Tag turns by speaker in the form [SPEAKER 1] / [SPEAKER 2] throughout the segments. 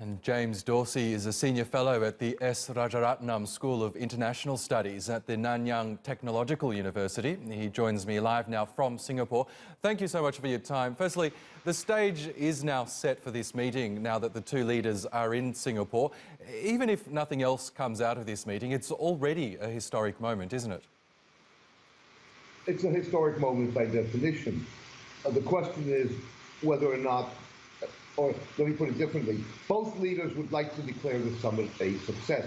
[SPEAKER 1] And James Dorsey is a senior fellow at the S. Rajaratnam School of International Studies at the Nanyang Technological University. He joins me live now from Singapore. Thank you so much for your time. Firstly, the stage is now set for this meeting now that the two leaders are in Singapore. Even if nothing else comes out of this meeting, it's already a historic moment, isn't it?
[SPEAKER 2] It's a historic moment by definition. The question is whether or not, or let me put it differently, both leaders would like to declare the summit a success,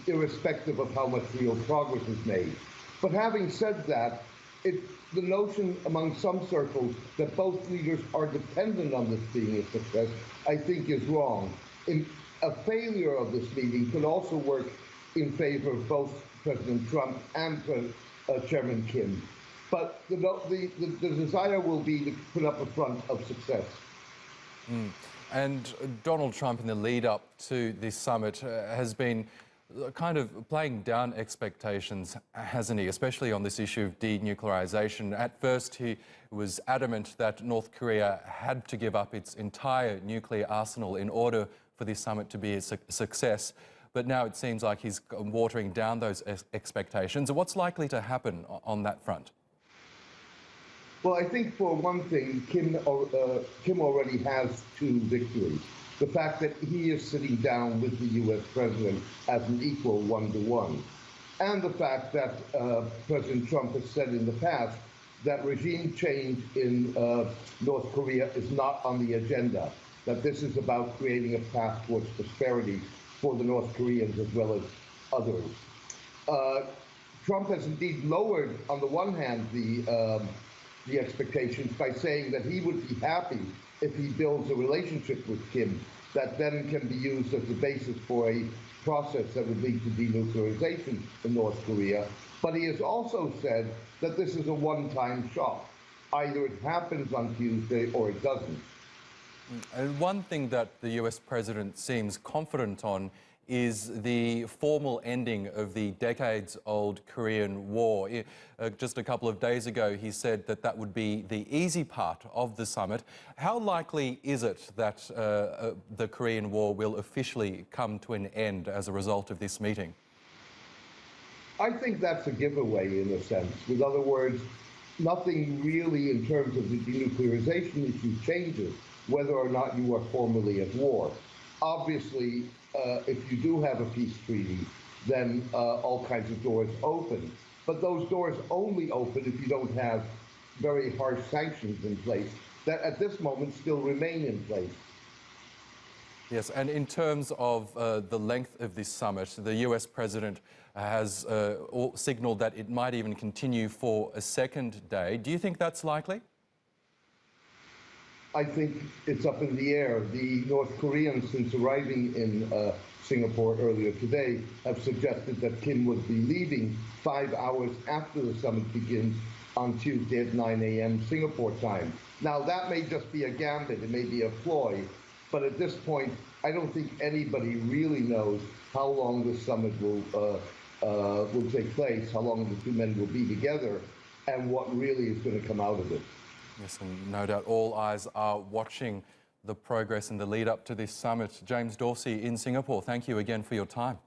[SPEAKER 2] irrespective of how much real progress is made. But having said that, the notion among some circles that both leaders are dependent on this being a success, I think is wrong. A failure of this meeting could also work in favor of both President Trump and Chairman Kim. But the desire will be to put up a front of success.
[SPEAKER 1] And Donald Trump, in the lead up to this summit, has been kind of playing down expectations, hasn't he? Especially on this issue of denuclearization. At first, he was adamant that North Korea had to give up its entire nuclear arsenal in order for this summit to be a success. But now it seems like he's watering down those expectations. What's likely to happen on that front?
[SPEAKER 2] Well, I think for one thing, Kim already has two victories. The fact that he is sitting down with the U.S. president as an equal one-to-one, and the fact that President Trump has said in the past that regime change in North Korea is not on the agenda, that this is about creating a path towards prosperity for the North Koreans as well as others. Trump has indeed lowered, on the one hand, the expectations by saying that he would be happy if he builds a relationship with Kim that then can be used as the basis for a process that would lead to denuclearization in North Korea. But he has also said that this is a one-time shot. Either it happens on Tuesday or it doesn't.
[SPEAKER 1] And one thing that the US president seems confident on is the formal ending of the decades-old Korean War. Just a couple of days ago, he said that that would be the easy part of the summit. How likely is it that the Korean War will officially come to an end as a result of this meeting?
[SPEAKER 2] I think that's a giveaway in a sense. In other words, nothing really in terms of the denuclearization issue changes whether or not you are formally at war. Obviously, if you do have a peace treaty, then all kinds of doors open. But those doors only open if you don't have very harsh sanctions in place that at this moment still remain in place.
[SPEAKER 1] Yes, and in terms of the length of this summit, the US president has signaled that it might even continue for a second day. Do you think that's likely?
[SPEAKER 2] I think it's up in the air. The North Koreans, since arriving in Singapore earlier today, have suggested that Kim would be leaving 5 hours after the summit begins on Tuesday at 9 a.m. Singapore time. Now, that may just be a gambit, it may be a ploy, but at this point, I don't think anybody really knows how long this summit will take place, how long the two men will be together, and what really is going to come out of it.
[SPEAKER 1] Yes, and no doubt all eyes are watching the progress in the lead up to this summit. James Dorsey in Singapore, thank you again for your time.